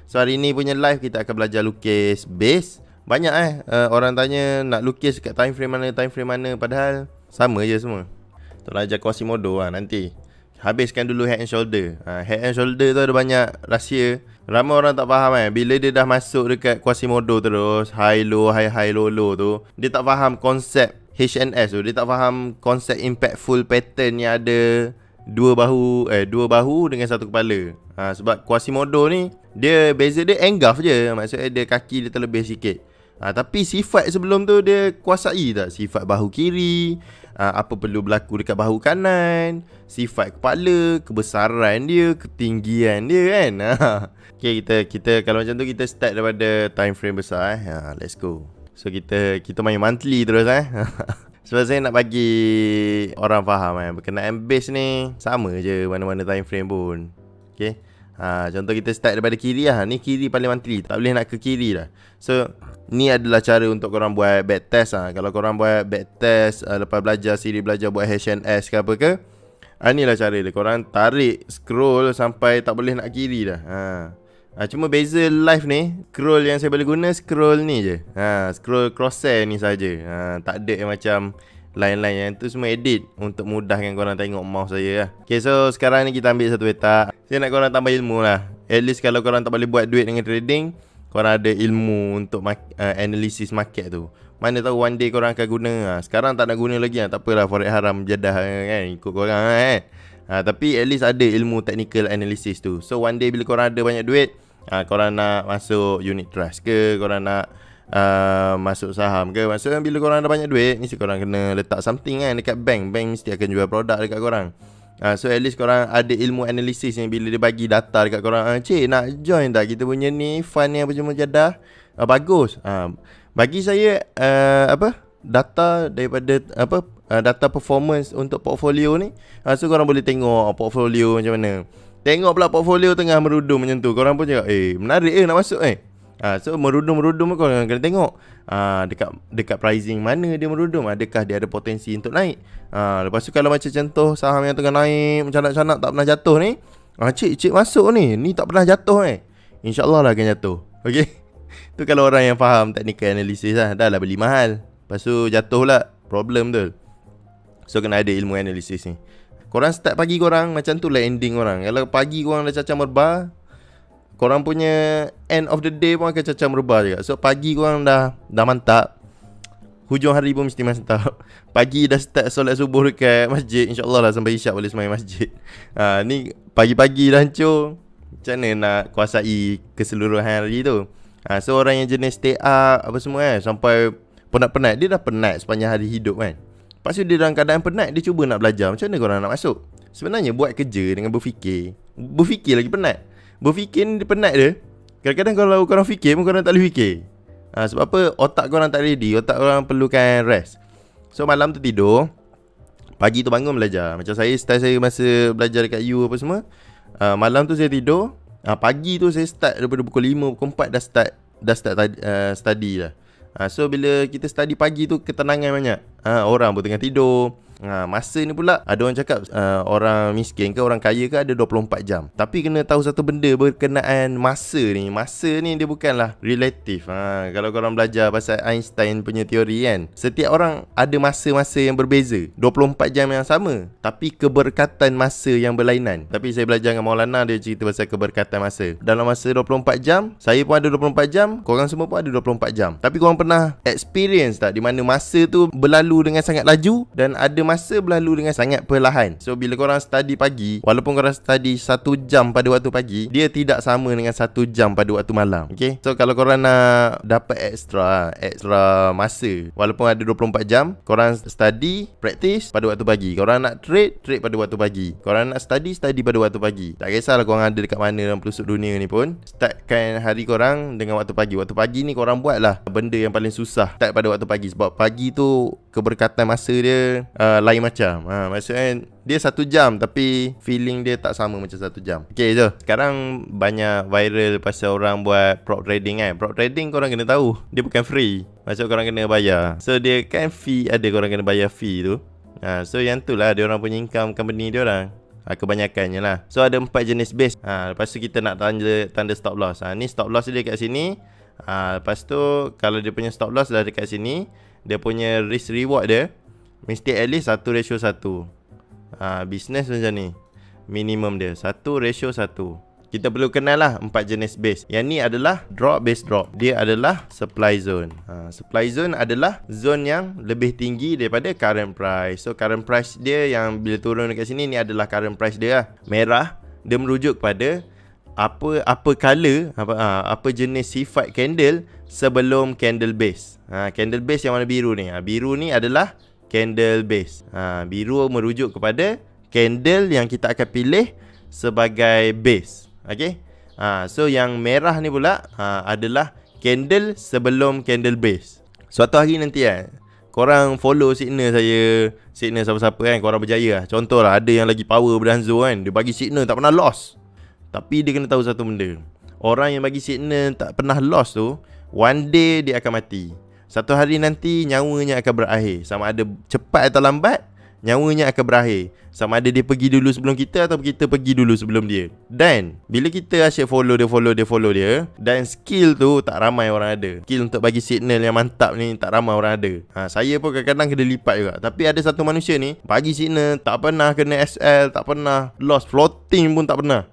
So hari ni punya live kita akan belajar lukis base. Banyak orang tanya nak lukis kat time frame mana, padahal sama je semua. Tu ajar Quasimodo nanti. Habiskan dulu head and shoulder. Head and shoulder tu ada banyak rahsia. Ramai orang tak faham bila dia dah masuk dekat Quasimodo terus high low low tu, dia tak faham konsep HNS tu. Dia tak faham konsep impactful pattern yang ada dua bahu dengan satu kepala. Sebab Quasimodo ni dia beza dia engulf je. Maksudnya dia kaki dia terlebih sikit. Tapi sifat sebelum tu dia kuasai tak? Sifat bahu kiri, apa perlu berlaku dekat bahu kanan, sifat kepala, kebesaran dia, ketinggian dia kan. Okay, kita kalau macam tu kita start daripada time frame besar let's go. So kita main monthly terus sebab saya nak bagi orang faham berkenaan base ni sama je mana-mana time frame pun. Okay, contoh kita start daripada kiri ni kiri paling monthly, tak boleh nak ke kiri dah. So ni adalah cara untuk korang buat back test. Kalau korang buat back test lepas belajar siri belajar buat HNS ke apa ke, inilah cara dia. Korang tarik scroll sampai tak boleh nak kiri dah. Cuma beza live ni, scroll yang saya boleh guna scroll ni je. Scroll crosshair ni saja. Tak ada yang macam lain-lain. Yang tu semua edit untuk mudahkan korang tengok mouse saya . Okay, so sekarang ni kita ambil satu petak. Saya nak korang tambah ilmu lah. At least kalau korang tak boleh buat duit dengan trading, korang ada ilmu untuk analisis market tu. Mana tahu one day korang akan guna. Sekarang tak nak guna lagi tak apalah, forex haram jadah kan, ikut korang tapi at least ada ilmu technical analysis tu. So one day bila korang ada banyak duit, korang nak masuk unit trust ke, korang nak masuk saham ke, maksudnya bila korang ada banyak duit, mesti korang kena letak something dekat bank. Bank mesti akan jual produk dekat korang. So at least korang ada ilmu analisis yang bila dia bagi data dekat korang, cik nak join tak kita punya ni fund ni apa semua jadah, bagus. Bagi saya data daripada data performance untuk portfolio ni. So korang boleh tengok portfolio macam mana. Tengok pula portfolio tengah merudum macam tu, korang pun cakap menarik nak masuk so merudum korang kena tengok dekat pricing mana dia merudum, adakah dia ada potensi untuk naik. Lepas tu kalau macam contoh saham yang tengah naik canak-canak tak pernah jatuh ni, cik masuk ni tak pernah jatuh InsyaAllah lah akan jatuh. Okay. Tu kalau orang yang faham technical analysis dah lah beli mahal, lepas tu jatuh pula, problem tu. So kena ada ilmu analisis ni. Korang start pagi korang macam tu lah ending korang. Kalau pagi korang dah cacah merba, korang punya end of the day pun akan cacah merba juga. So pagi korang dah mantap, hujung hari pun mesti mantap. Pagi dah start solat subuh dekat masjid, InsyaAllah lah sampai isyak boleh sembahyang masjid. Ni pagi-pagi dah hancur, macam mana nak kuasai keseluruhan hari tu. So orang yang jenis stay up apa semua sampai penat-penat, dia dah penat sepanjang hari hidup kan. Lepas tu dia dalam keadaan penat, dia cuba nak belajar. Macam mana korang nak masuk? Sebenarnya buat kerja dengan berfikir lagi penat. Berfikir ni penat dia. Kadang-kadang kalau korang fikir pun korang tak boleh fikir. Sebab apa? Otak korang tak ready. Otak korang perlukan rest. So malam tu tidur, pagi tu bangun belajar. Macam style saya masa belajar dekat U apa semua, malam tu saya tidur, pagi tu saya start daripada pukul 5, pukul 4 dah start study lah. So bila kita study pagi tu ketenangan banyak. Orang pun tengah tidur. Masa ni pula ada orang cakap orang miskin ke orang kaya ke ada 24 jam. Tapi kena tahu satu benda berkenaan masa ni. Masa ni dia bukanlah relatif. Kalau korang belajar pasal Einstein punya teori kan, setiap orang ada masa-masa yang berbeza, 24 jam yang sama, tapi keberkatan masa yang berlainan. Tapi saya belajar dengan Maulana, dia cerita pasal keberkatan masa. Dalam masa 24 jam, saya pun ada 24 jam, korang semua pun ada 24 jam. Tapi korang pernah experience tak di mana masa tu berlalu dengan sangat laju dan ada masa berlalu dengan sangat perlahan. So bila korang study pagi, walaupun korang study 1 jam pada waktu pagi, dia tidak sama dengan 1 jam pada waktu malam. Okay, so kalau korang nak dapat extra masa, walaupun ada 24 jam, korang study, practice pada waktu pagi. Korang nak trade pada waktu pagi. Korang nak study pada waktu pagi. Tak kisahlah korang ada dekat mana dalam pelosok dunia ni pun, startkan hari korang dengan waktu pagi. Waktu pagi ni korang buatlah benda yang paling susah, start pada waktu pagi. Sebab pagi tu keberkatan masa dia lain macam. Maksudnya dia 1 jam tapi feeling dia tak sama macam 1 jam. Okay, so sekarang banyak viral pasal orang buat prop trading kan. Prop trading korang kena tahu, dia bukan free. Maksud korang kena bayar. So dia kan fee ada, korang kena bayar fee tu. So yang tu lah dia orang punya income company dia orang. kebanyakannya lah. So ada 4 jenis base. Lepas tu kita nak tanda stop loss. Ni stop loss dia kat sini. Lepas tu kalau dia punya stop loss dah dekat sini, dia punya risk reward dia mesti at least 1:1. Business macam ni, minimum dia 1:1. Kita perlu kenal lah 4 jenis base. Yang ni adalah drop base drop. Dia adalah supply zone. Supply zone adalah zone yang lebih tinggi daripada current price. So current price dia yang bila turun dekat sini, ni adalah current price dia lah. Merah dia merujuk pada apa color, apa jenis sifat candle sebelum candle base. Candle base yang warna biru ni. Biru ni adalah candle base. Biru merujuk kepada candle yang kita akan pilih sebagai base. Okay. So yang merah ni pula adalah candle sebelum candle base. Suatu hari nanti korang follow signal saya, signal siapa-siapa kan, korang berjaya lah. Contoh lah, ada yang lagi power Berdanzo kan, dia bagi signal tak pernah loss. Tapi dia kena tahu satu benda, orang yang bagi signal tak pernah loss tu, one day dia akan mati. Satu hari nanti nyawanya akan berakhir. Sama ada cepat atau lambat, nyawanya akan berakhir. Sama ada dia pergi dulu sebelum kita atau kita pergi dulu sebelum dia. Dan bila kita asyik follow dia, dan skill tu tak ramai orang ada. Skill untuk bagi signal yang mantap ni tak ramai orang ada. Saya pun kadang-kadang kena lipat juga. Tapi ada satu manusia ni bagi signal tak pernah kena SL, tak pernah lost floating pun tak pernah.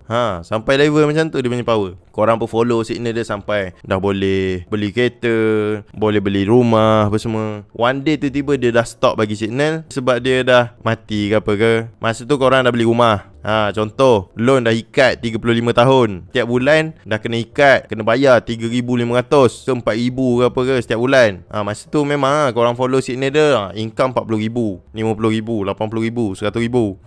Sampai level macam tu dia punya power. Korang pun follow signal dia sampai dah boleh beli kereta, boleh beli rumah apa semua. One day tiba-tiba dia dah stop bagi signal sebab dia dah mati ke apa ke. Masa tu korang dah beli rumah. Contoh, loan dah ikat 35 tahun. Setiap bulan dah kena ikat, kena bayar 3,500 ke 4,000 ke apa ke setiap bulan. Masa tu memang korang follow signal dia, income 40,000, 50,000, 80,000, 100,000.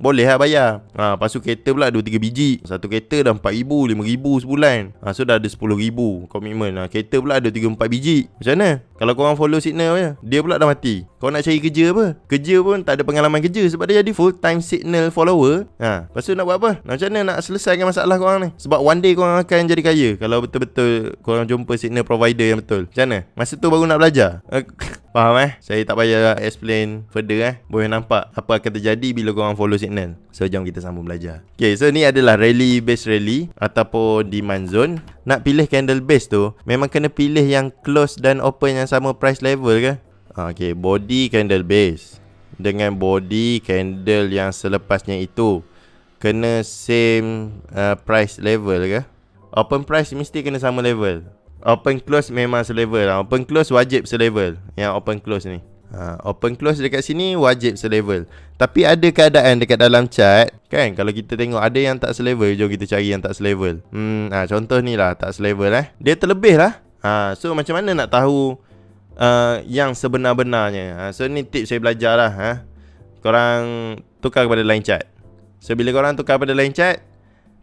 Boleh lah bayar. Lepas tu kereta pula 2-3 biji. Satu kereta dah 4,000, 5,000 sebulan. So dah ada 10,000 komitmen. Kereta pula ada 3-4 biji. Macam mana? Kalau korang follow signal dia pula dah mati. Kau nak cari kerja apa? Kerja pun tak ada pengalaman kerja sebab dia jadi full time signal follower. Lepas tu nak buat apa? Macam mana nak selesaikan masalah korang ni? Sebab one day korang akan jadi kaya kalau betul-betul korang jumpa signal provider yang betul. Macam mana? Masa tu baru nak belajar. Faham Saya tak payah explain further Boleh nampak apa akan terjadi bila korang follow signal. So jom kita sambung belajar. Okay, so ni adalah rally base rally ataupun demand zone. Nak pilih candle base tu memang kena pilih yang close dan open yang sama price level ke? Okay, body candle base dengan body candle yang selepasnya itu kena same price level ke? Open price mesti kena sama level. Open close memang selevel. Open close wajib selevel. Yang open close ni, open close dekat sini wajib selevel. Tapi ada keadaan dekat dalam chart kan, kalau kita tengok ada yang tak selevel, jom kita cari yang tak selevel. Contoh ni lah tak selevel dia terlebih lah. So macam mana nak tahu yang sebenar-benarnya? So ni tips saya belajar lah. Korang tukar kepada line chart. So bila korang tukar pada line chart,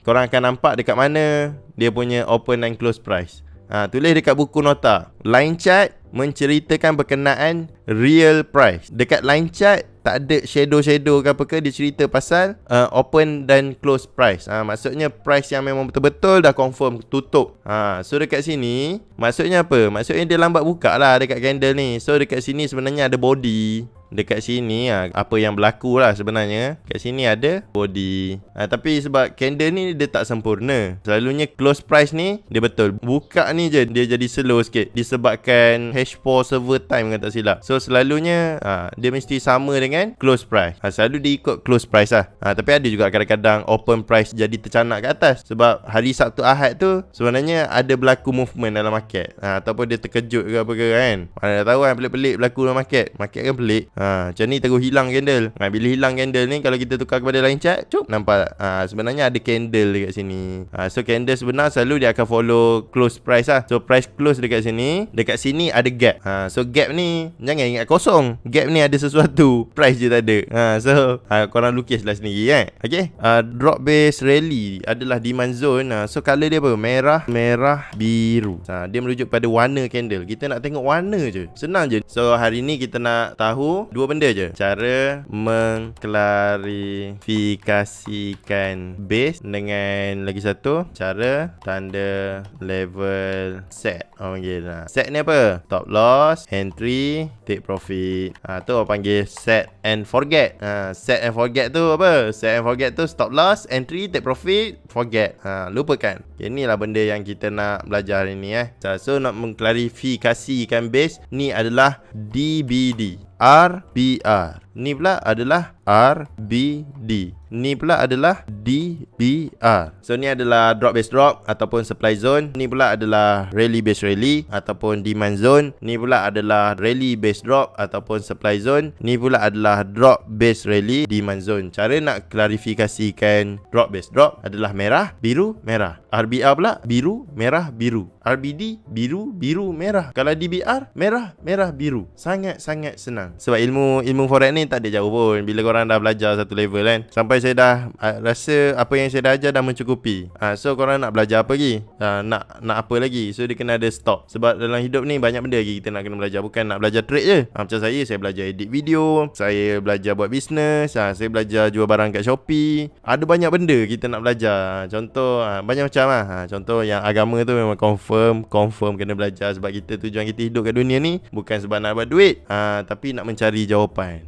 korang akan nampak dekat mana dia punya open and close price. Tulis dekat buku nota, line chart menceritakan berkenaan real price. Dekat line chart tak ada shadow-shadow ke apa ke, dia cerita pasal open dan close price. Maksudnya price yang memang betul-betul dah confirm tutup. So dekat sini maksudnya apa? Maksudnya dia lambat buka lah dekat candle ni. So dekat sini sebenarnya ada body. Dekat sini apa yang berlaku lah sebenarnya, kat sini ada body. Tapi sebab candle ni dia tak sempurna, selalunya close price ni dia betul, buka ni je dia jadi slow sikit disebabkan H4 server time kan tak silap. So selalunya dia mesti sama dengan close price. Selalu dia ikut close price lah. Tapi ada juga kadang-kadang open price jadi tercanak ke atas sebab hari Sabtu Ahad tu sebenarnya ada berlaku movement dalam market, ataupun dia terkejut ke apa ke kan. Mana dah tahu kan pelik-pelik berlaku dalam market. Market kan pelik. Macam ni terus hilang candle. Bila hilang candle ni, kalau kita tukar kepada line chart, nampak sebenarnya ada candle dekat sini. So candle sebenar selalu dia akan follow close price lah. So price close dekat sini, dekat sini ada gap. So gap ni jangan ingat kosong. Gap ni ada sesuatu, price je tak ada. So korang lukislah sendiri Okay. Drop base rally adalah demand zone. So color dia apa? Merah, merah, biru. Dia merujuk pada warna candle. Kita nak tengok warna je, senang je. So hari ni kita nak tahu dua benda je. Cara mengklarifikasikan base dengan lagi satu, cara tanda level set. Orang panggil set ni apa? Stop loss, entry, take profit. Tu orang panggil set and forget. Set and forget tu apa? Set and forget tu stop loss, entry, take profit, forget. Lupakan. Inilah benda yang kita nak belajar hari ni So nak mengklarifikasikan base ni adalah DBD, RBR. Ni pula adalah RBD. Ni pula adalah DBR. So ni adalah drop base drop ataupun supply zone. Ni pula adalah rally base rally ataupun demand zone. Ni pula adalah rally base drop ataupun supply zone. Ni pula adalah drop base rally demand zone. Cara nak klarifikasikan drop base drop adalah merah, biru, merah. RBR pula biru, merah, biru. RBD biru, biru, merah. Kalau DBR merah, merah, biru. Sangat-sangat senang. Sebab ilmu forex ni tak ada jauh pun. Bila korang dah belajar satu level kan, sampai saya dah rasa apa yang saya dah ajar dah mencukupi. So korang nak belajar apa lagi? Nak apa lagi? So dia kena ada stop. Sebab dalam hidup ni banyak benda lagi kita nak kena belajar. Bukan nak belajar trade je. Macam saya belajar edit video, saya belajar buat bisnes, saya belajar jual barang kat Shopee. Ada banyak benda kita nak belajar. Contoh banyak macam contoh yang agama tu memang confirm kena belajar. Sebab kita tujuan kita hidup kat dunia ni bukan sebab nak buat duit, tapi nak mencari jawapan.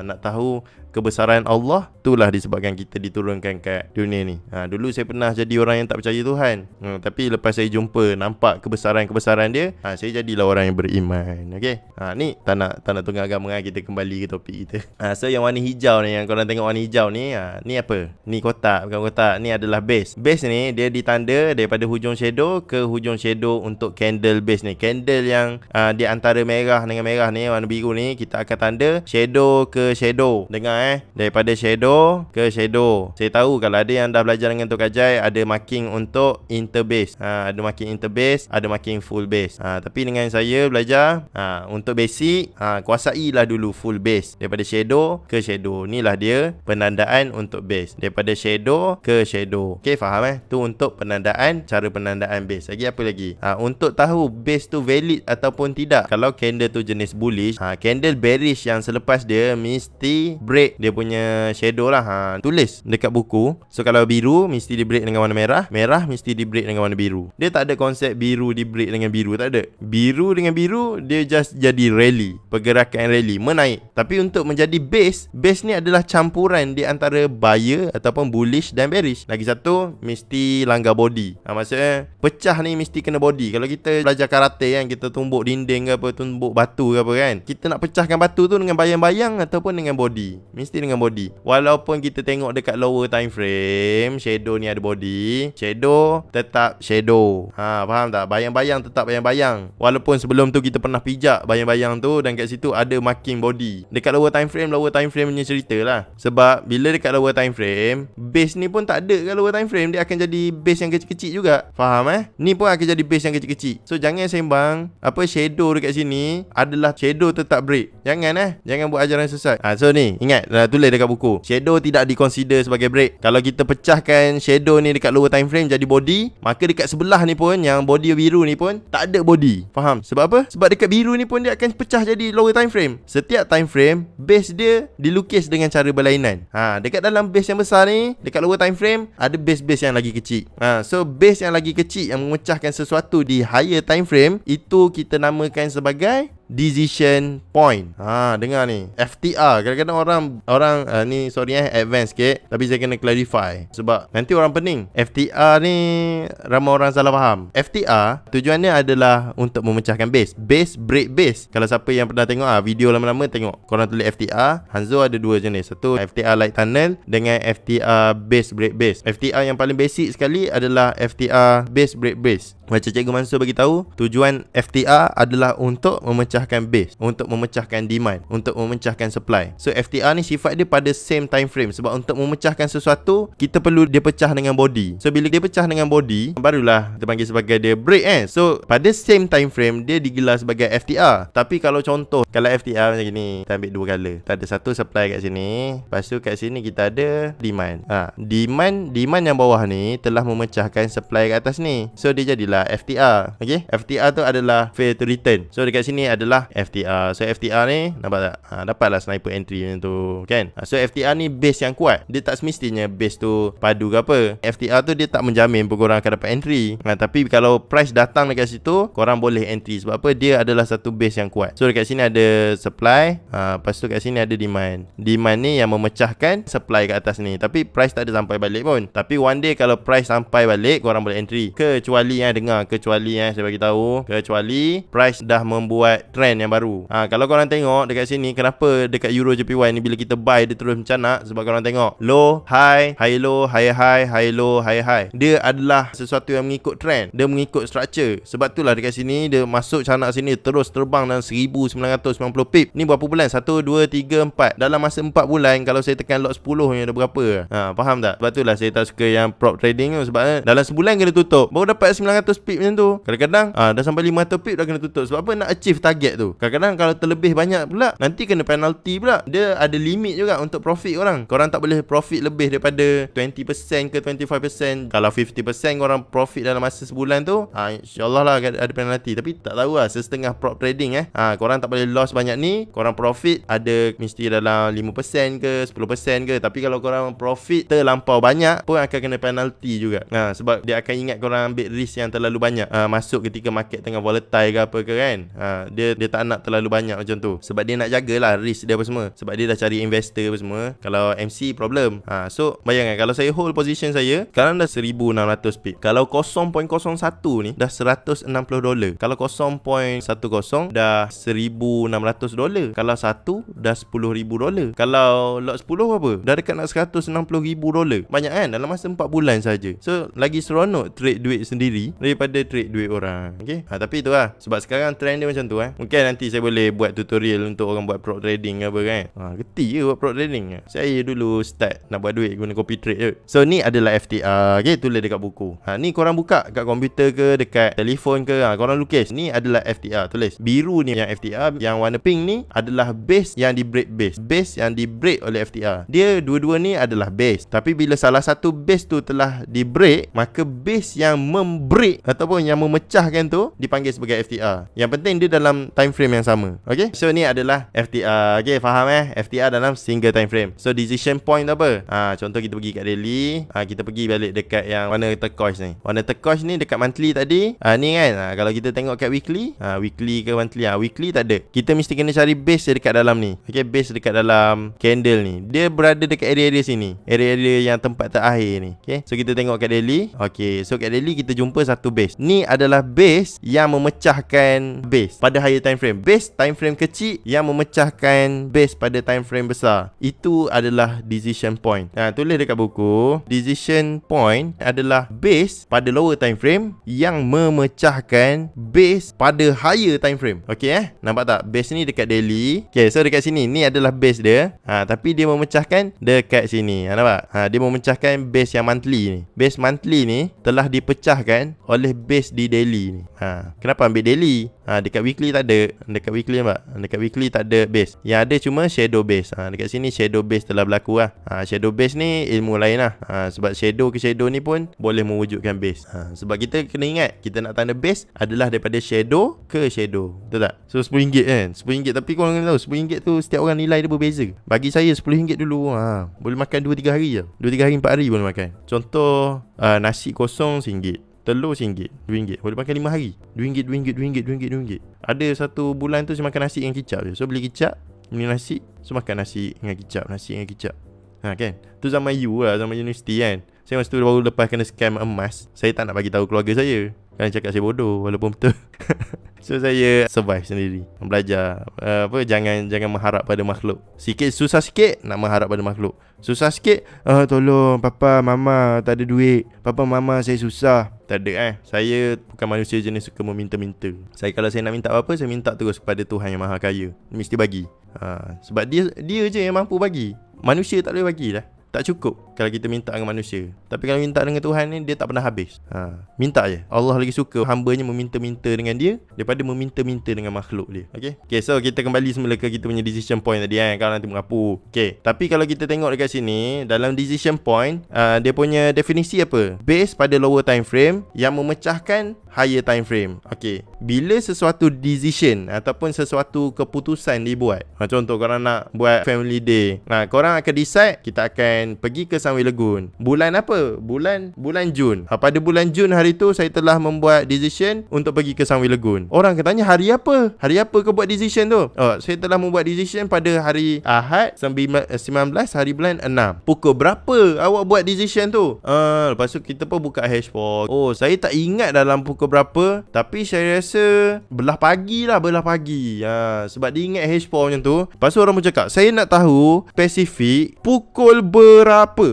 Nak tahu kebesaran Allah. Itulah disebabkan kita diturunkan kat dunia ni. Dulu saya pernah jadi orang yang tak percaya Tuhan, tapi lepas saya jumpa, nampak kebesaran-kebesaran dia, saya jadilah orang yang beriman. Okay, ni tak nak tunggu agama. Kita kembali ke topik kita. So yang warna hijau ni, yang korang tengok warna hijau ni, ni apa? Ni kotak, bukan kotak. Ni adalah base. Base ni dia ditanda daripada hujung shadow ke hujung shadow untuk candle base ni. Candle yang di antara merah dengan merah ni, warna biru ni, kita akan tanda shadow ke shadow. Dengar daripada shadow ke shadow. Saya tahu kalau ada yang dah belajar dengan Tok Ajai, ada marking untuk interbase. Ada marking interbase, ada marking full base. Tapi dengan saya belajar untuk basic, kuasailah dulu full base. Daripada shadow ke shadow. Inilah dia penandaan untuk base. Daripada shadow ke shadow. Okay, faham tu untuk penandaan, cara penandaan base. Lagi apa lagi? Untuk tahu base tu valid ataupun tidak. Kalau candle tu jenis bullish, candle bearish yang selepas dia mesti break dia punya shadow lah. Tulis dekat buku. So kalau biru mesti di break dengan warna merah, merah mesti di break dengan warna biru. Dia tak ada konsep biru di break dengan biru, tak ada. Biru dengan biru dia just jadi rally, pergerakan rally menaik. Tapi untuk menjadi base ni adalah campuran di antara buyer ataupun bullish dan bearish. Lagi satu mesti langgar body. Maksudnya pecah ni mesti kena body. Kalau kita belajar karate kan, kita tumbuk dinding ke apa, tumbuk batu ke apa kan, kita nak pecahkan batu tu dengan bayang-bayang ataupun dengan body. Mesti dengan body. Walaupun kita tengok dekat lower time frame, shadow ni ada body, shadow tetap shadow. Faham tak? Bayang-bayang tetap bayang-bayang. Walaupun sebelum tu kita pernah pijak bayang-bayang tu dan kat situ ada marking body. Dekat lower time frame punya cerita lah. Sebab bila dekat lower time frame, base ni pun tak ada kat lower time frame, dia akan jadi base yang kecil-kecil juga. Faham Ni pun akan jadi base yang kecil-kecil. So jangan sembang shadow dekat sini adalah shadow tetap break. Jangan jangan buat ajaran sesat. So ni ingat, tulis dekat buku, shadow tidak diconsider sebagai break. Kalau kita pecahkan shadow ni dekat lower time frame jadi body, maka dekat sebelah ni pun, yang body biru ni pun tak ada body. Faham? Sebab apa? Sebab dekat biru ni pun dia akan pecah jadi lower time frame. Setiap time frame base dia dilukis dengan cara berlainan. Dekat dalam base yang besar ni, dekat lower time frame ada base-base yang lagi kecil. So base yang lagi kecil yang memecahkan sesuatu di higher time frame, itu kita namakan sebagai decision point. Dengar ni, FTR. Kadang-kadang orang ni sorry advance sikit, tapi saya kena clarify sebab nanti orang pening. FTR ni ramai orang salah faham. FTR tujuannya adalah untuk memecahkan base. Base break base. Kalau siapa yang pernah tengok video lama-lama, tengok korang tulis FTR. Hanzo ada dua jenis. Satu FTR light tunnel dengan FTR base break base. FTR yang paling basic sekali adalah FTR base break base. Macam Cikgu Mansur bagi tahu, tujuan FTR adalah untuk memecahkan base, untuk memecahkan demand, untuk memecahkan supply. So FTR ni sifat dia pada same time frame. Sebab untuk memecahkan sesuatu, kita perlu dia pecah dengan body. So bila dia pecah dengan body, barulah kita panggil sebagai dia break So pada same time frame, dia digelar sebagai FTR. Tapi kalau contoh, kalau FTR macam ni, kita ambil dua color. Kita ada satu supply kat sini, lepas tu kat sini kita ada demand. Demand yang bawah ni telah memecahkan supply kat atas ni. So dia jadilah FTR. Okay, FTR tu adalah fail to return. So dekat sini adalah adalah FTR. So FTR ni nampak tak? Dapatlah sniper entry macam tu kan. So FTR ni base yang kuat. Dia tak semestinya base tu padu ke apa. FTR tu dia tak menjamin pun korang akan dapat entry. Tapi kalau price datang dekat situ, korang boleh entry. Sebab apa? Dia adalah satu base yang kuat. So dekat sini ada supply, lepas tu kat sini ada demand. Demand ni yang memecahkan supply kat atas ni. Tapi price tak ada sampai balik pun. Tapi one day kalau price sampai balik, korang boleh entry. Kecuali saya bagi tahu, kecuali price dah membuat trend yang baru. Kalau korang tengok dekat sini, kenapa dekat Euro JPY ni bila kita buy dia terus mencanak? Sebab korang tengok low, high, high low, high high, high low, high high. Dia adalah sesuatu yang mengikut trend. Dia mengikut structure. Sebab itulah dekat sini dia masuk canak sini terus terbang dalam 1990 pip. Ni berapa bulan? 1, 2, 3, 4. Dalam masa 4 bulan kalau saya tekan lot 10 ni ada berapa? Faham tak? Sebab itulah saya tak suka yang prop trading tu. Sebab dalam sebulan kena tutup. Baru dapat 900 pip macam tu. Kadang-kadang dah sampai 500 pip dah kena tutup. Sebab apa? Nak achieve target tu. Kadang-kadang kalau terlebih banyak pula, nanti kena penalty pula. Dia ada limit juga untuk profit korang. Korang tak boleh profit lebih daripada 20% ke 25%. Kalau 50% korang profit dalam masa sebulan tu, insyaAllah lah ada penalty. Tapi tak tahu lah, setengah prop trading korang tak boleh loss banyak ni. Korang profit ada mesti dalam 5% ke 10% ke. Tapi kalau korang profit terlampau banyak pun akan kena penalty juga. Sebab dia akan ingat korang ambil risk yang terlalu banyak masuk ketika market tengah volatile ke apa ke kan. Dia tak nak terlalu banyak macam tu. Sebab dia nak jagalah risk dia apa semua. Sebab dia dah cari investor apa semua. Kalau MC problem. So bayangkan kalau saya hold position saya, sekarang dah 1600 pip. Kalau 0.01 ni dah $160. Kalau 0.10 dah $1,600. Kalau 1 dah $10,000. Kalau lot 10 apa? Dah dekat nak $160,000. Banyak kan dalam masa 4 bulan saja. So lagi seronok trade duit sendiri daripada trade duit orang. Okay? Tapi tu lah. Sebab sekarang trend dia macam tu Mungkin nanti saya boleh buat tutorial untuk orang buat prop trading apa kan. Geti je buat prop trading. Saya dulu start nak buat duit guna copy trade je. So ni adalah FTR. Okay, tulis dekat buku. Ni korang buka kat komputer ke, dekat telefon ke, korang lukis. Ni adalah FTR. Tulis biru ni yang FTR, yang warna pink ni adalah base yang di break base. Base yang di break oleh FTR. Dia dua-dua ni adalah base. Tapi bila salah satu base tu telah di break, maka base yang membreak ataupun yang memecahkan tu dipanggil sebagai FTR. Yang penting dia dalam time frame yang sama. Okay, so ni adalah FTR. Okay, faham FTR dalam single time frame. So decision point tu apa? Contoh kita pergi kat daily, kita pergi balik dekat yang warna turquoise ni. Warna turquoise ni dekat monthly tadi. Ni kan, kalau kita tengok kat weekly, weekly ke monthly, weekly tak ada. Kita mesti kena cari base dekat dalam ni. Okay, base dekat dalam candle ni. Dia berada dekat area-area sini. Area-area yang tempat terakhir ni. Okay, so kita tengok kat daily. Okay, so kat daily kita jumpa satu base. Ni adalah base yang memecahkan base pada higher time frame. Base time frame kecil yang memecahkan base pada time frame besar. Itu adalah decision point. Tulis dekat buku, decision point adalah base pada lower time frame yang memecahkan base pada higher time frame. Okay nampak tak? Base ni dekat daily. Okay, so dekat sini ni adalah base dia. Tapi dia memecahkan dekat sini. Nampak? Dia memecahkan base yang monthly ni. Base monthly ni telah dipecahkan oleh base di daily ni. Kenapa ambil daily? Dekat weekly tak ada. Dekat weekly nampak? Dekat weekly tak ada base. Yang ada cuma shadow base. Dekat sini shadow base telah berlaku shadow base ni ilmu lain sebab shadow ke shadow ni pun boleh mewujudkan base. Sebab kita kena ingat, kita nak tanda base adalah daripada shadow ke shadow. Betul tak? So RM10 kan? RM10, tapi korang kena tahu RM10 tu setiap orang nilai dia berbeza. Bagi saya RM10 dulu boleh makan 2-3 hari je. 2-3 hari 4 hari boleh makan. Contoh nasi kosong RM1, telur RM1, RM2. Boleh makan 5 hari. RM2. Ada satu bulan tu saya makan nasi dengan kicap je. So beli kicap, beli nasi, so makan nasi dengan kicap. Kan? Tu zaman you lah, zaman universiti kan. Saya masa tu baru lepas kena scam emas. Saya tak nak bagi tahu keluarga saya. Kan cakap saya bodoh walaupun betul. So saya survive sendiri, belajar jangan mengharap pada makhluk. Susah sikit nak mengharap pada makhluk. Susah sikit, tolong papa mama tak ada duit. Papa mama saya susah. Tak ada Saya bukan manusia jenis suka meminta-minta. Kalau saya nak minta apa-apa, saya minta terus kepada Tuhan yang Maha Kaya. Mesti bagi. Sebab dia je yang mampu bagi. Manusia tak boleh bagi lah. Tak cukup kalau kita minta dengan manusia. Tapi kalau minta dengan Tuhan ni, dia tak pernah habis. Minta je. Allah lagi suka hamba-Nya meminta-minta dengan dia daripada meminta-minta dengan makhluk dia. Okay, so kita kembali semula ke kita punya decision point tadi kalau nanti mengapu. Okay, tapi kalau kita tengok dekat sini, dalam decision point, dia punya definisi apa? Base pada lower time frame yang memecahkan higher time frame. Okay, bila sesuatu decision ataupun sesuatu keputusan dibuat. Contoh korang nak buat family day. Korang akan decide kita akan pergi ke Sunway Lagoon. Bulan apa? Bulan Jun. Pada bulan Jun hari tu saya telah membuat decision untuk pergi ke Sunway Lagoon. Orang akan tanya hari apa? Hari apa kau buat decision tu? Saya telah membuat decision pada hari Ahad 19 hari bulan 6. Pukul berapa awak buat decision tu? Lepas tu kita pun buka H4. Saya tak ingat dalam pukul berapa, tapi saya rasa belah pagi. Sebab dia ingat H4 macam tu. Lepas tu orang pun cakap, saya nak tahu spesifik pukul berapa.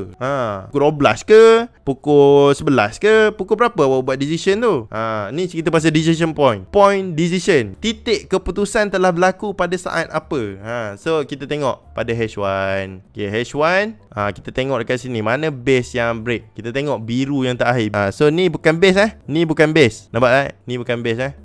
Pukul 12 ke? Pukul 11 ke? Pukul berapa awak buat decision tu? Ni cerita pasal decision point. Point decision. Titik keputusan telah berlaku pada saat apa? So kita tengok pada H1. Okay, H1 kita tengok dekat sini mana base yang break. Kita tengok biru yang terakhir. So ni bukan base Ni bukan base. Nampak Ni bukan base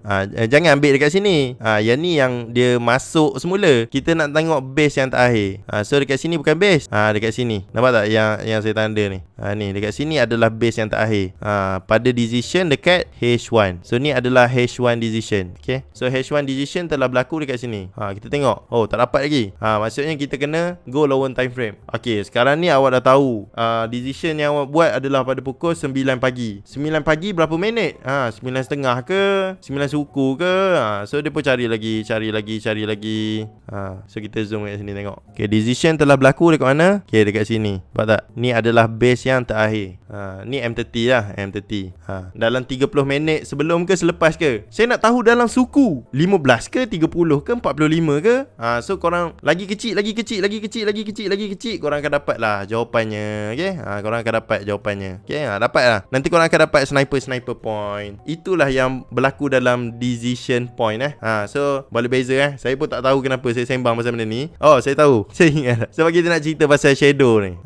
jangan ambil dekat sini. Yang ni yang dia masuk semula. Kita nak tengok base yang terakhir. So dekat sini bukan base. Dekat sini. Nampak tak yang saya tanda ni? Ni dekat sini adalah base yang terakhir. Pada decision dekat H1. So ni adalah H1 decision. Okay. So H1 decision telah berlaku dekat sini. Kita tengok. Tak dapat lagi. Maksudnya kita kena go lower time frame. Okay, sekarang ni awak dah tahu decision yang awak buat adalah pada pukul 9 pagi. 9 pagi berapa minit? 9.30 ke? 9 suku ke? So dia pun cari lagi. So kita zoom kat sini tengok. Okay, decision telah berlaku dekat mana? Okay, dekat sini. Nampak tak? Ni adalah base yang terakhir. Ni M30 lah. M30. Dalam 30 minit sebelum ke selepas ke? Saya nak tahu dalam suku 15 ke 30 ke 45 ke? So korang lagi kecil, korang akan dapat lah jawapannya. Okay, korang akan dapat jawapannya. Okay, dapat lah. Nanti korang akan dapat sniper point. Itulah yang berlaku dalam decision point. So boleh beza. Saya pun tak tahu kenapa saya sembang pasal benda ni. Saya tahu. Saya ingat. Sebab kita nak cerita pasal shadow ni.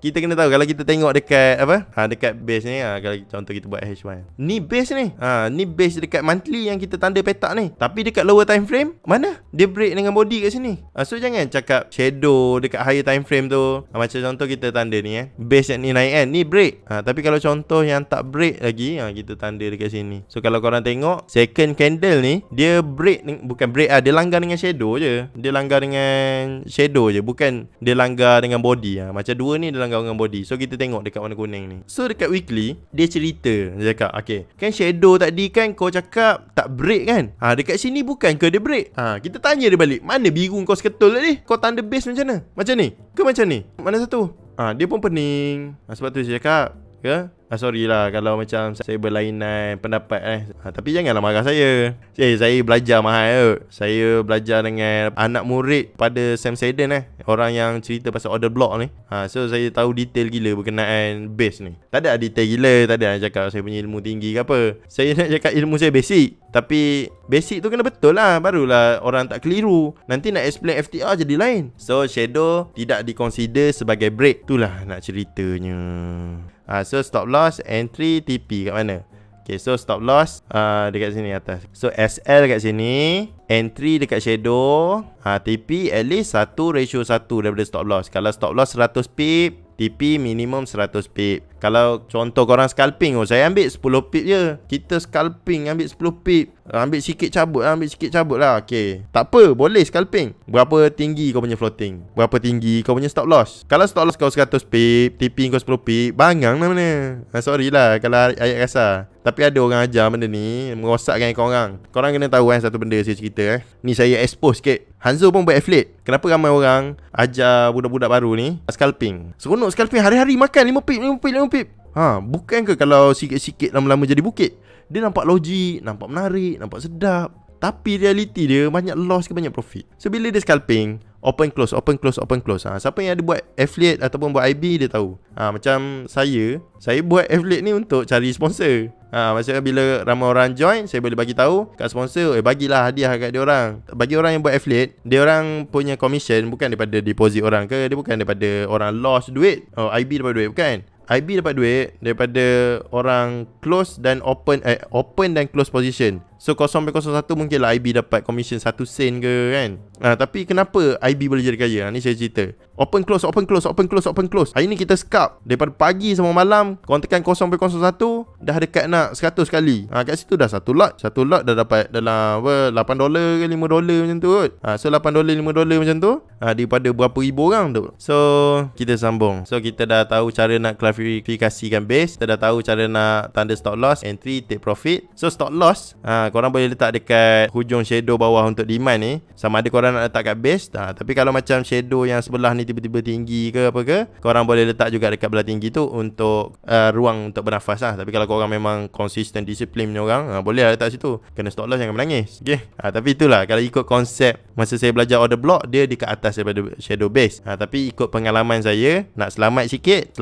Kita kena tahu kalau kita tengok dekat dekat base ni. Kalau contoh kita buat H1. Ni base ni. Ni base dekat monthly yang kita tanda petak ni. Tapi dekat lower time frame mana? Dia break dengan body kat sini. So jangan cakap shadow dekat higher time frame tu. Macam contoh kita tanda ni base yang ni naik kan, ni break. Tapi kalau contoh yang tak break lagi, kita tanda dekat sini. So kalau korang tengok second candle ni, dia break, bukan break dia langgar dengan shadow je. Dia langgar dengan shadow je, bukan dia langgar dengan body. Macam dua ni dia langgar dengan body. So kita tengok dekat warna kuning ni. So dekat weekly dia cerita, dia cakap okay, kan shadow tadi kan kau cakap tak break kan? Dekat sini bukan ke dia break? Kita tanya dia balik, mana biru kau seketul tadi? Kau tanda base macam mana? Macam ni ke macam ni? Mana satu? Dia pun pening. Sebab tu saya cakap ke? Sorry lah kalau macam saya berlainan pendapat tapi janganlah marah saya. Saya belajar mahal. Saya belajar dengan anak murid pada Sam Seddon orang yang cerita pasal order block ni. So saya tahu detail gila berkenaan base ni. Tak ada detail gila, tak ada nak cakap saya punya ilmu tinggi ke apa. Saya nak cakap ilmu saya basic. Tapi basic tu kena betul lah, barulah orang tak keliru. Nanti nak explain FTR jadi lain. So shadow tidak diconsider sebagai break. Itulah nak ceritanya. So stop loss, entry, TP kat mana? Okay, so stop loss dekat sini atas. So SL kat sini, entry dekat shadow, TP at least 1:1 daripada stop loss. Kalau stop loss 100 pip, TP minimum 100 pip. Kalau contoh korang scalping, saya ambil 10 pip je. Kita scalping ambil 10 pip, ambil sikit cabut lah. Okay, tak apa, boleh scalping. Berapa tinggi kau punya floating, berapa tinggi kau punya stop loss. Kalau stop loss kau 100 pip, TP kau 10 pip, bangang lah mana. Sorry lah kalau ayat kasar, tapi ada orang ajar benda ni merosakkan korang. Korang kena tahu satu benda saya cerita ni saya expose sikit. Hanzo pun buat affiliate. Kenapa ramai orang ajar budak-budak baru ni scalping? Seronok scalping, hari-hari makan 5 pip. Bukan ke kalau sikit-sikit lama-lama jadi bukit? Dia nampak logik, nampak menarik, nampak sedap. Tapi realiti dia banyak loss ke banyak profit. So bila dia scalping, open close. Siapa yang ada buat affiliate ataupun buat IB dia tahu. Macam saya buat affiliate ni untuk cari sponsor. Maksudnya bila ramai orang join, saya boleh bagi tahu kat sponsor, bagilah hadiah kat dia orang. Bagi orang yang buat affiliate, dia orang punya commission bukan daripada deposit orang ke, dia bukan daripada orang lost duit. IB dapat duit, bukan. IB dapat duit daripada orang close dan open dan close position. So 0.01 mungkinlah IB dapat commission 1 sen ke kan. Tapi kenapa IB boleh jadi kaya? Ni saya cerita. Open close. Hari ni kita scalp daripada pagi sampai malam. Korang tekan 0.01 dah dekat nak 100 kali. Kat situ dah satu lot dah dapat dalam $8 ke $5 macam tu kot. So $8 $5 macam tu, daripada berapa ribu orang tu. So kita sambung. So kita dah tahu cara nak klarifikasikan base, kita dah tahu cara nak tanda stop loss, entry, take profit. So stop loss korang boleh letak dekat hujung shadow bawah untuk demand ni. Sama ada korang nak letak kat base, tapi kalau macam shadow yang sebelah ni tiba-tiba tinggi ke apa ke, korang boleh letak juga dekat belah tinggi tu untuk ruang untuk bernafas lah. Tapi kalau korang memang konsisten, disiplin punya orang, boleh lah letak situ. Kena stop loss, jangan menangis. Okay? Tapi itulah, kalau ikut konsep masa saya belajar order block, dia dekat atas daripada shadow base. Tapi ikut pengalaman saya, nak selamat sikit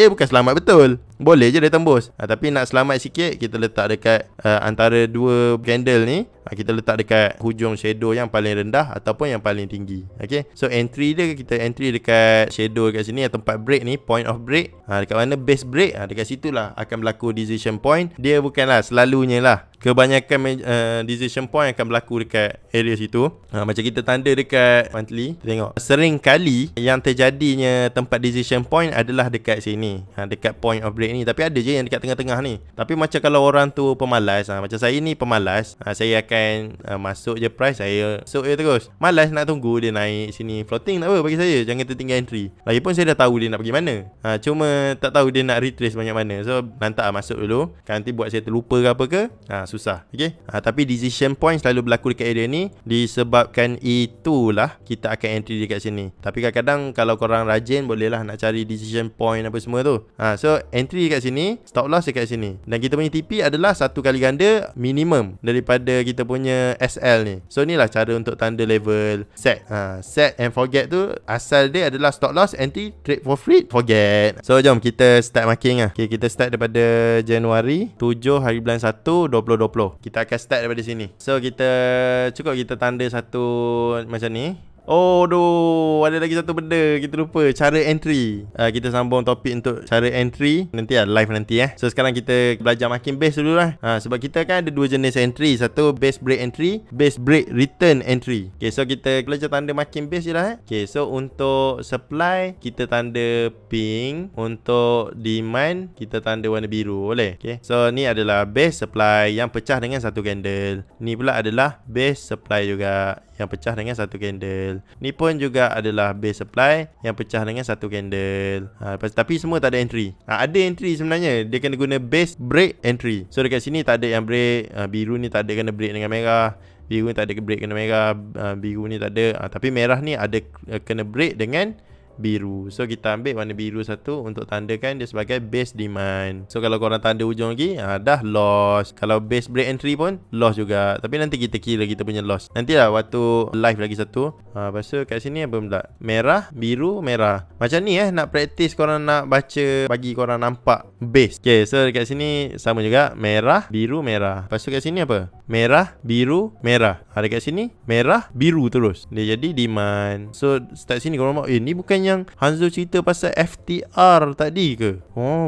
bukan selamat betul, boleh je dia tembus. Tapi nak selamat sikit, kita letak dekat antara dua candle ni, kita letak dekat hujung shadow yang paling rendah ataupun yang paling tinggi. Okay, so entry dia, kita entry dekat shadow dekat sini, tempat break ni, point of break. Dekat mana base break, dekat situlah akan berlaku decision point. Dia bukanlah selalunya lah, kebanyakan decision point akan berlaku dekat area situ. Macam kita tanda dekat monthly, tengok sering kali yang terjadinya tempat decision point adalah dekat sini, dekat point of break ni. Tapi ada je yang dekat tengah-tengah ni. Tapi macam kalau orang tu pemalas, macam saya ni pemalas, saya akan masuk je price, saya masuk je terus. Malas nak tunggu dia naik sini. Floating tak apa bagi saya, jangan tertinggal entry. Lagipun saya dah tahu dia nak pergi mana, cuma tak tahu dia nak retrace banyak mana. So lantak masuk dulu, kan nanti buat saya terlupa ke apa ke, susah. Okay, tapi decision point selalu berlaku dekat area ni. Disebabkan itulah kita akan entry dekat sini. Tapi kadang-kadang kalau korang rajin, bolehlah nak cari decision point apa semua tu. So entry dekat sini, stop loss dekat sini. Dan kita punya TP adalah satu kali ganda minimum daripada kita punya SL ni. So inilah cara untuk tanda level set. Set and forget tu, asal dia adalah stop loss, entry, trade for free, forget. So jom kita start marking lah. Okay, kita start daripada Januari 7 hari bulan 1 2020. Kita akan start daripada sini. So kita cukup kita tanda satu macam ni. Ada lagi satu benda kita lupa, cara entry. Kita sambung topik untuk cara entry nanti live nanti. So sekarang kita belajar makin base dulu lah. Sebab kita kan ada dua jenis entry. Satu base break entry, base break return entry. Okay, so kita belajar tanda makin base je lah. Okay, so untuk supply kita tanda pink, untuk demand kita tanda warna biru, boleh? Okay, so ni adalah base supply yang pecah dengan satu candle. Ni pula adalah base supply juga yang pecah dengan satu candle. Ni pun juga adalah base supply yang pecah dengan satu candle. Tapi semua tak ada entry. Ada entry sebenarnya, dia kena guna base break entry. So dekat sini tak ada yang break. Biru ni tak ada kena break dengan merah. Biru ni tak ada break kena merah. Biru ni tak ada. Tapi merah ni ada kena break dengan biru. So kita ambil warna biru satu untuk tandakan dia sebagai base demand. So kalau korang tanda ujung lagi, dah loss. Kalau base break entry pun loss juga. Tapi nanti kita kira kita punya loss nantilah waktu live lagi satu. Lepas tu kat sini apa pula? Merah, biru, merah. Macam ni nak praktis korang nak baca, bagi korang nampak base. Okay, so dekat sini sama juga, merah, biru, merah. Lepas tu kat sini apa? Merah, biru, merah. Dekat sini merah, biru terus. Dia jadi demand. So start sini korang nampak, ni bukan yang Hanzo cerita pasal FTR tadi ke?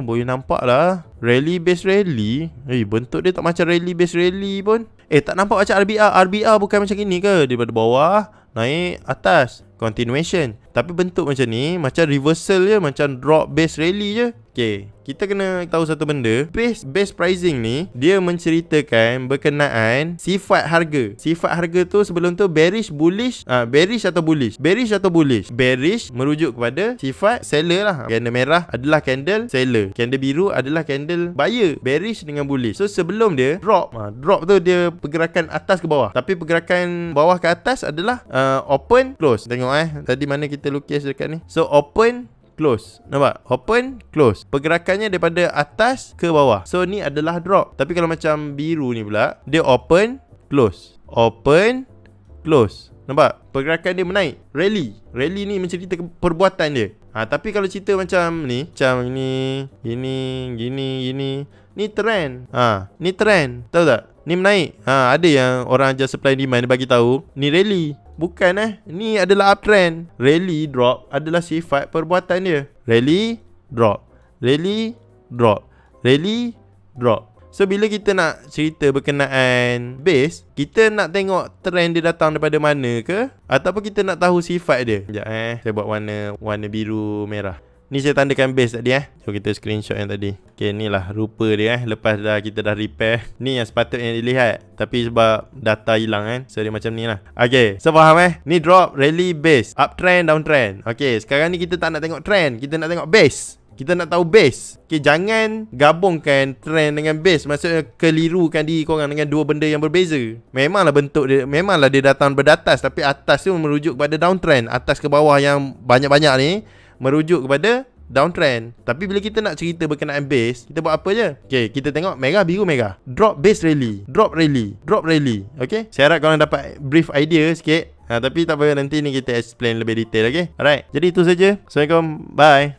Boleh nampak lah, rally base rally. Bentuk dia tak macam rally base rally pun. Tak nampak macam RBR. RBR bukan macam gini ke? Daripada bawah naik atas, continuation. Tapi bentuk macam ni, macam reversal je, macam drop base rally je. Okay, kita kena tahu satu base pricing ni, dia menceritakan berkenaan sifat harga. Sifat harga tu sebelum tu bearish, bullish, bearish atau bullish. Bearish atau bullish. Bearish merujuk kepada sifat seller lah. Candle merah adalah candle seller, candle biru adalah candle buyer. Bearish dengan bullish. So sebelum dia drop, drop tu dia pergerakan atas ke bawah. Tapi pergerakan bawah ke atas adalah open, close. Tengok tadi mana kita lukis dekat ni. So open, close. Nampak? Open, close. Pergerakannya daripada atas ke bawah. So ni adalah drop. Tapi kalau macam biru ni pula, dia open, close. Open, close. Nampak? Pergerakan dia menaik. Rally. Rally ni menceritakan perbuatan dia. Tapi kalau cerita macam ni, macam ni, gini. Ni trend. Ni trend. Tahu tak? Ni menaik. Ada yang orang ajar supply demand, dia bagi tahu ni rally. Bukan ni adalah uptrend. Rally drop adalah sifat perbuatan dia. Rally drop, rally drop, rally drop. So bila kita nak cerita berkenaan base, kita nak tengok trend dia datang daripada mana ke, ataupun kita nak tahu sifat dia. Sekejap saya buat warna biru merah. Ni saya tandakan base tadi Jom kita screenshot yang tadi. Okay, ni lah rupa dia lepas kita dah repair. Ni yang sepatutnya dilihat, tapi sebab data hilang so dia macam ni lah. Okay, so faham Ni drop, rally, base, uptrend, downtrend. Okay, sekarang ni kita tak nak tengok trend, kita nak tengok base. Kita nak tahu base. Okay, jangan gabungkan trend dengan base. Maksudnya kelirukan diri korang dengan dua benda yang berbeza. Memanglah bentuk dia, memanglah dia datang berdatas, tapi atas tu merujuk kepada downtrend. Atas ke bawah yang banyak-banyak ni merujuk kepada downtrend. Tapi bila kita nak cerita berkenaan base, kita buat apa je? Okay, kita tengok merah, biru, merah. Drop, base, rally. Drop, rally. Drop, rally. Okay, saya harap korang dapat brief idea sikit. Tapi tak apa, nanti ni kita explain lebih detail. Okay, alright. Jadi itu saja. Assalamualaikum. Bye.